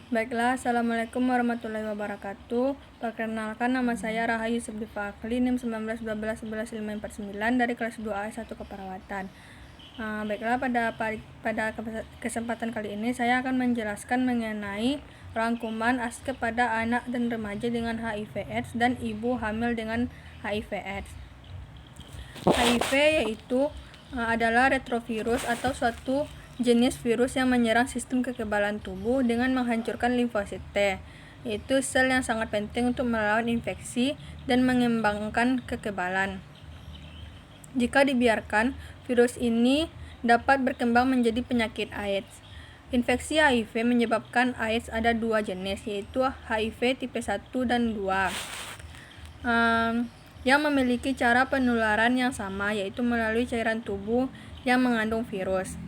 Baiklah, Assalamualaikum warahmatullahi wabarakatuh. Perkenalkan, nama saya Rahayu Subdiva Akli, NIM 1912111549 dari kelas 2A S1 Keperawatan. Baiklah, pada kesempatan kali ini saya akan menjelaskan mengenai rangkuman ASKEP pada anak dan remaja dengan HIV/AIDS dan ibu hamil dengan HIV/AIDS. HIV yaitu adalah retrovirus atau suatu jenis virus yang menyerang sistem kekebalan tubuh dengan menghancurkan limfosit T, yaitu sel yang sangat penting untuk melawan infeksi dan mengembangkan kekebalan. Jika dibiarkan, virus ini dapat berkembang menjadi penyakit AIDS. Infeksi HIV menyebabkan AIDS ada dua jenis, yaitu HIV tipe 1 dan 2. Yang memiliki cara penularan yang sama, yaitu melalui cairan tubuh yang mengandung virus.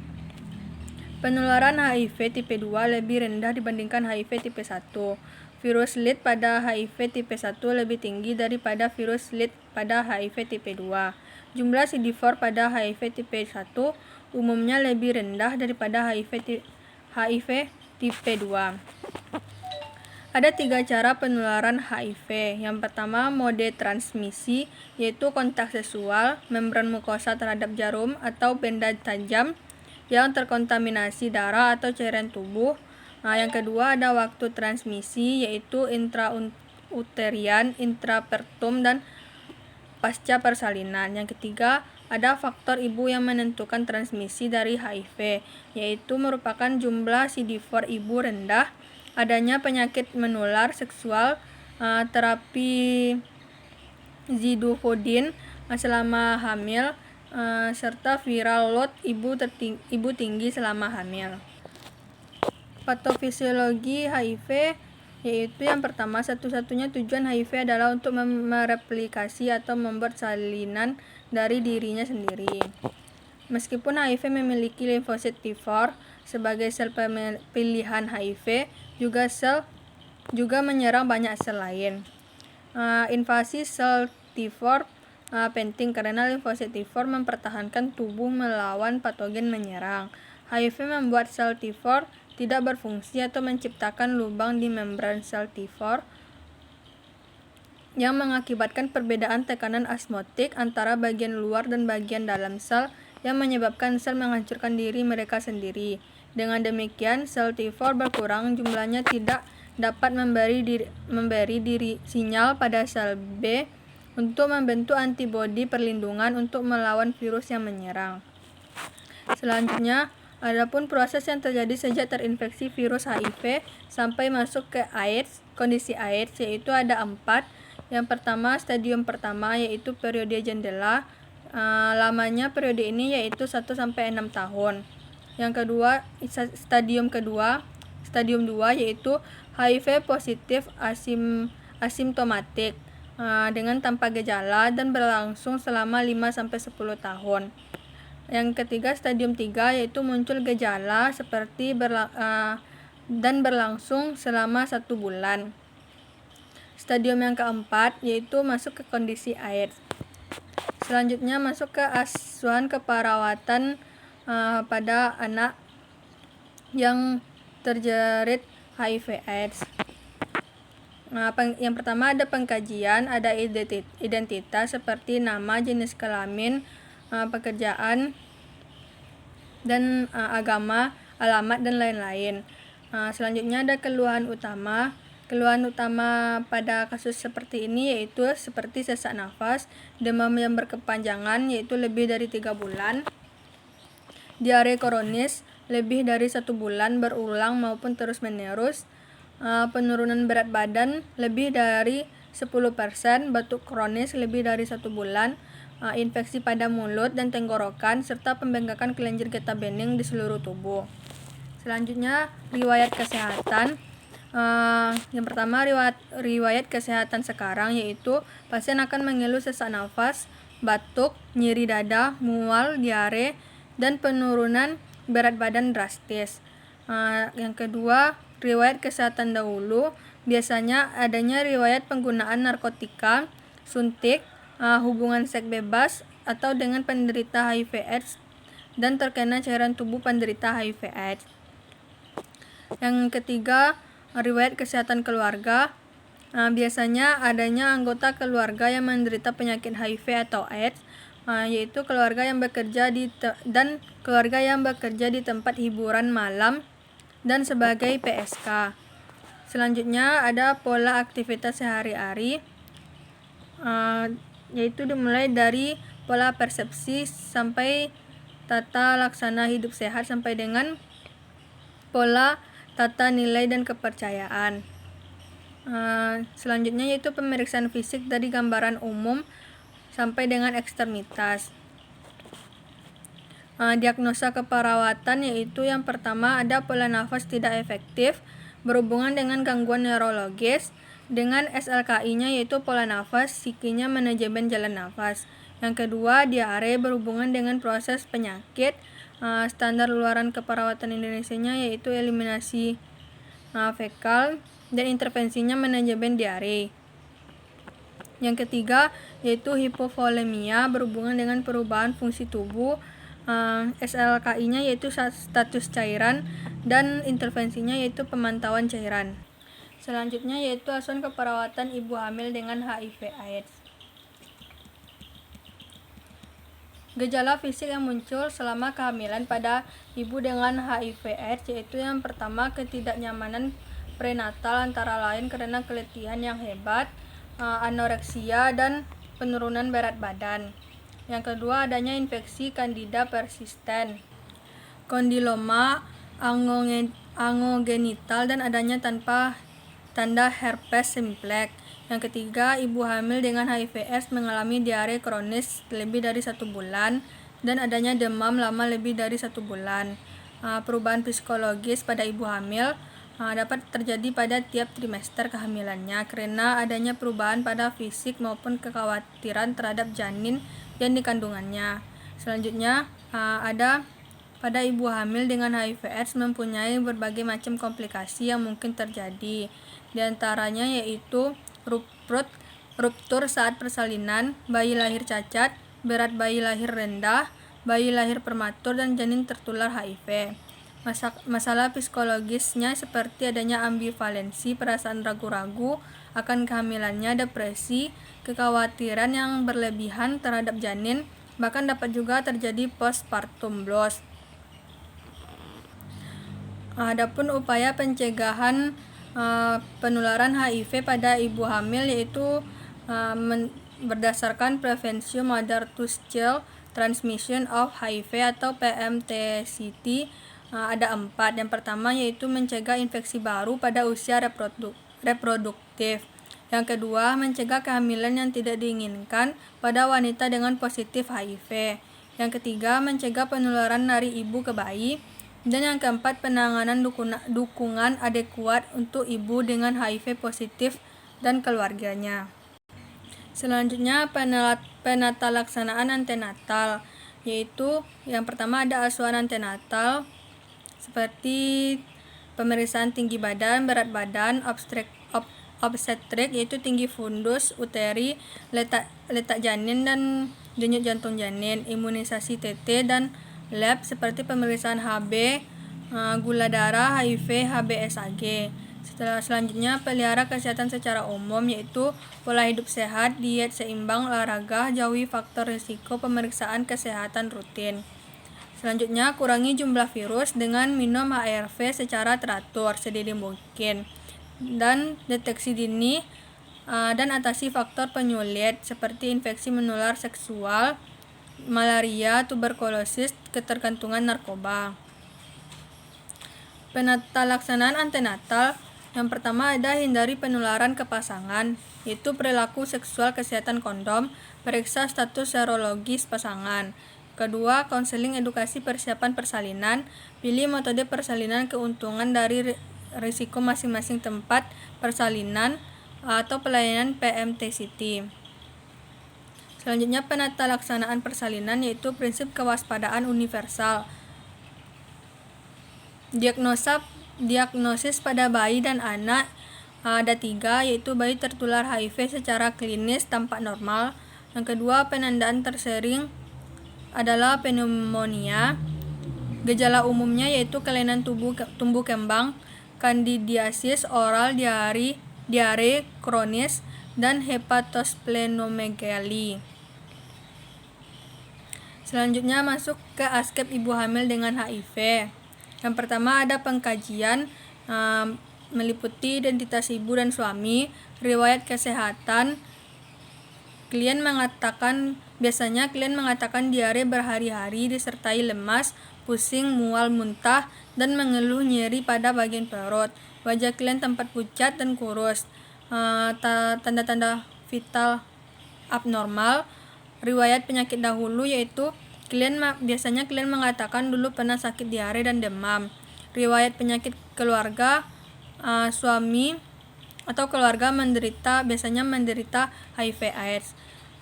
Penularan HIV tipe 2 lebih rendah dibandingkan HIV tipe 1. Virus lead pada HIV tipe 1 lebih tinggi daripada virus lead pada HIV tipe 2. Jumlah CD4 pada HIV tipe 1 umumnya lebih rendah daripada HIV tipe 2. Ada 3 cara penularan HIV. Yang pertama, mode transmisi, yaitu kontak seksual, membran mukosa terhadap jarum atau benda tajam yang terkontaminasi darah atau cairan tubuh. Yang kedua, ada waktu transmisi, yaitu intrauterian, intrapertum, dan pasca persalinan. Yang ketiga, ada faktor ibu yang menentukan transmisi dari HIV, yaitu merupakan jumlah CD4 ibu rendah, adanya penyakit menular seksual, terapi zidufudin selama hamil, serta viral load ibu tinggi selama hamil. Patofisiologi HIV yaitu yang pertama, satu-satunya tujuan HIV adalah untuk mereplikasi atau membuat salinan dari dirinya sendiri. Meskipun HIV memiliki limfosit T4 sebagai sel pilihan HIV, juga menyerang banyak sel lain. Invasi sel T4 penting karena limfosit T4 mempertahankan tubuh melawan patogen menyerang. HIV membuat sel T4 tidak berfungsi atau menciptakan lubang di membran sel T4 yang mengakibatkan perbedaan tekanan osmotik antara bagian luar dan bagian dalam sel yang menyebabkan sel menghancurkan diri mereka sendiri. Dengan demikian, sel T4 berkurang jumlahnya tidak dapat memberi sinyal pada sel B untuk membentuk antibodi perlindungan untuk melawan virus yang menyerang. Selanjutnya, adapun proses yang terjadi sejak terinfeksi virus HIV sampai masuk ke AIDS, kondisi AIDS, yaitu ada 4. Yang pertama, stadium pertama, yaitu periode jendela. Lamanya periode ini yaitu 1-6 tahun. Yang kedua, stadium 2, yaitu HIV positif asimptomatik dengan tanpa gejala dan berlangsung selama 5-10 tahun. Yang ketiga, stadium 3, yaitu muncul gejala seperti dan berlangsung selama 1 bulan. Stadium yang keempat yaitu masuk ke kondisi AIDS. Selanjutnya masuk ke asuhan keperawatan pada anak yang terjerat HIV/AIDS. Yang pertama, ada pengkajian, ada identitas seperti nama, jenis kelamin, pekerjaan, dan agama, alamat, dan lain-lain. Selanjutnya ada keluhan utama. Keluhan utama pada kasus seperti ini yaitu seperti sesak nafas, demam yang berkepanjangan yaitu lebih dari 3 bulan, diare kronis lebih dari 1 bulan berulang maupun terus-menerus, penurunan berat badan lebih dari 10%, batuk kronis lebih dari 1 bulan, infeksi pada mulut dan tenggorokan, serta pembengkakan kelenjar getah bening di seluruh tubuh. Selanjutnya, riwayat kesehatan. Yang pertama, riwayat kesehatan sekarang yaitu pasien akan mengeluh sesak nafas, batuk, nyeri dada, mual, diare, dan penurunan berat badan drastis. Yang kedua, riwayat kesehatan dahulu, biasanya adanya riwayat penggunaan narkotika, suntik, hubungan seks bebas, atau dengan penderita HIV/AIDS dan terkena cairan tubuh penderita HIV/AIDS. Yang ketiga, Riwayat kesehatan keluarga. Biasanya adanya anggota keluarga yang menderita penyakit HIV atau AIDS, yaitu keluarga yang bekerja dan keluarga yang bekerja di tempat hiburan malam dan sebagai PSK. Selanjutnya ada pola aktivitas sehari-hari, yaitu dimulai dari pola persepsi sampai tata laksana hidup sehat sampai dengan pola tata nilai dan kepercayaan. Selanjutnya yaitu pemeriksaan fisik dari gambaran umum sampai dengan ekstremitas. Diagnosa keperawatan yaitu yang pertama ada pola nafas tidak efektif berhubungan dengan gangguan neurologis, dengan SLKI-nya yaitu pola nafas, psikinya manajemen jalan nafas. Yang kedua diare berhubungan dengan proses penyakit, standar luaran keperawatan Indonesia-nya yaitu eliminasi fekal dan intervensinya manajemen diare. Yang ketiga yaitu hipovolemia berhubungan dengan perubahan fungsi tubuh, SLKI-nya yaitu status cairan dan intervensinya yaitu pemantauan cairan. Selanjutnya yaitu asuhan keperawatan ibu hamil dengan HIV/AIDS. Gejala fisik yang muncul selama kehamilan pada ibu dengan HIV/AIDS yaitu yang pertama ketidaknyamanan prenatal antara lain karena keletihan yang hebat, anoreksia dan penurunan berat badan. Yang kedua adanya infeksi kandida persisten, kondiloma angogenital dan adanya tanpa tanda herpes simplex. Yang ketiga, ibu hamil dengan HIV/AIDS mengalami diare kronis lebih dari 1 bulan dan adanya demam lama lebih dari 1 bulan. Perubahan psikologis pada ibu hamil dapat terjadi pada tiap trimester kehamilannya karena adanya perubahan pada fisik maupun kekhawatiran terhadap janin yang dikandungannya. Selanjutnya ada pada ibu hamil dengan HIV/AIDS mempunyai berbagai macam komplikasi yang mungkin terjadi. Di antaranya yaitu ruptur saat persalinan, bayi lahir cacat, berat bayi lahir rendah, bayi lahir prematur dan janin tertular HIV. Masalah psikologisnya seperti adanya ambivalensi, perasaan ragu-ragu akan kehamilannya, depresi, kekhawatiran yang berlebihan terhadap janin, bahkan dapat juga terjadi postpartum blues. Adapun upaya pencegahan penularan HIV pada ibu hamil yaitu berdasarkan Prevention Mother to Child Transmission of HIV atau PMTCT, ada 4. Yang pertama yaitu mencegah infeksi baru pada usia reproduktif. Yang kedua, mencegah kehamilan yang tidak diinginkan pada wanita dengan positif HIV. Yang ketiga, mencegah penularan dari ibu ke bayi. Dan yang keempat, penanganan dukungan adekuat untuk ibu dengan HIV positif dan keluarganya. Selanjutnya, penata laksanaan antenatal, yaitu yang pertama ada asuhan antenatal seperti pemeriksaan tinggi badan, berat badan, obstetrik yaitu tinggi fundus uteri, letak janin dan denyut jantung janin, imunisasi TT dan lab seperti pemeriksaan HB, gula darah, HIV, HBsAg. Selanjutnya pelihara kesehatan secara umum yaitu pola hidup sehat, diet seimbang, olahraga, jauhi faktor risiko, pemeriksaan kesehatan rutin. Selanjutnya kurangi jumlah virus dengan minum ARV secara teratur sedini mungkin dan deteksi dini dan atasi faktor penyulit seperti infeksi menular seksual, malaria, tuberkulosis, ketergantungan narkoba. Penata laksanaan antenatal yang pertama ada hindari penularan ke pasangan, yaitu perilaku seksual, kesehatan kondom, periksa status serologis pasangan. Kedua, konseling edukasi persiapan persalinan, pilih metode persalinan keuntungan dari risiko masing-masing tempat persalinan atau pelayanan PMTCT. Selanjutnya penata laksanaan persalinan yaitu prinsip kewaspadaan universal. Diagnosis pada bayi dan anak ada 3 yaitu bayi tertular HIV secara klinis tampak normal. Yang kedua penandaan tersering adalah pneumonia. Gejala umumnya yaitu kelainan tumbuh kembang, kandidiasis oral, diare kronis, dan hepatosplenomegali. Selanjutnya masuk ke aspek ibu hamil dengan HIV. Yang pertama ada pengkajian meliputi identitas ibu dan suami, riwayat kesehatan. Biasanya klien mengatakan diare berhari-hari disertai lemas, pusing, mual, muntah, dan mengeluh nyeri pada bagian perut. Wajah klien tampak pucat dan kurus. Tanda-tanda vital abnormal. Riwayat penyakit dahulu yaitu biasanya klien mengatakan dulu pernah sakit diare dan demam. Riwayat penyakit keluarga, suami atau keluarga biasanya menderita HIV/AIDS.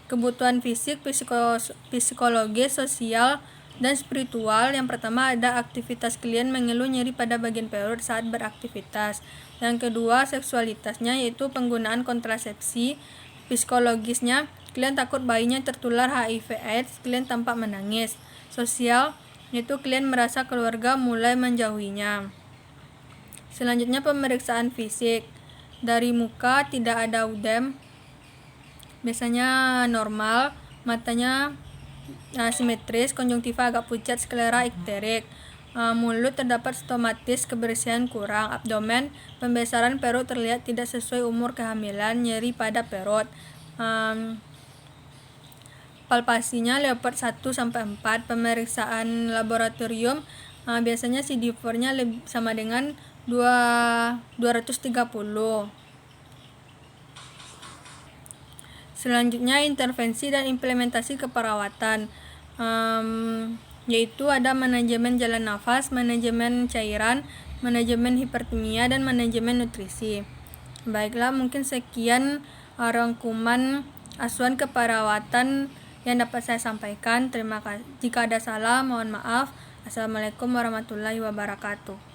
Kebutuhan fisik, psikologis, sosial, dan spiritual. Yang pertama ada aktivitas klien mengeluh nyeri pada bagian perut saat beraktivitas. Yang kedua seksualitasnya yaitu penggunaan kontrasepsi. Psikologisnya klien takut bayinya tertular HIV/AIDS, klien tampak menangis. Sosial yaitu klien merasa keluarga mulai menjauhinya. Selanjutnya pemeriksaan fisik. Dari muka tidak ada udem, biasanya normal, matanya simetris, konjungtiva agak pucat, sklera ikterik. Mulut terdapat stomatis, kebersihan kurang. Abdomen, pembesaran perut terlihat tidak sesuai umur kehamilan, nyeri pada perut. Palpasinya leopard 1-4. Pemeriksaan laboratorium biasanya CD4-nya sama dengan 230. Selanjutnya intervensi dan implementasi keperawatan, yaitu ada manajemen jalan nafas, manajemen cairan, manajemen hipertermia, dan manajemen nutrisi. Baiklah, mungkin sekian rangkuman asuhan keperawatan yang dapat saya sampaikan. Terima kasih. Jika ada salah mohon maaf. Assalamualaikum warahmatullahi wabarakatuh.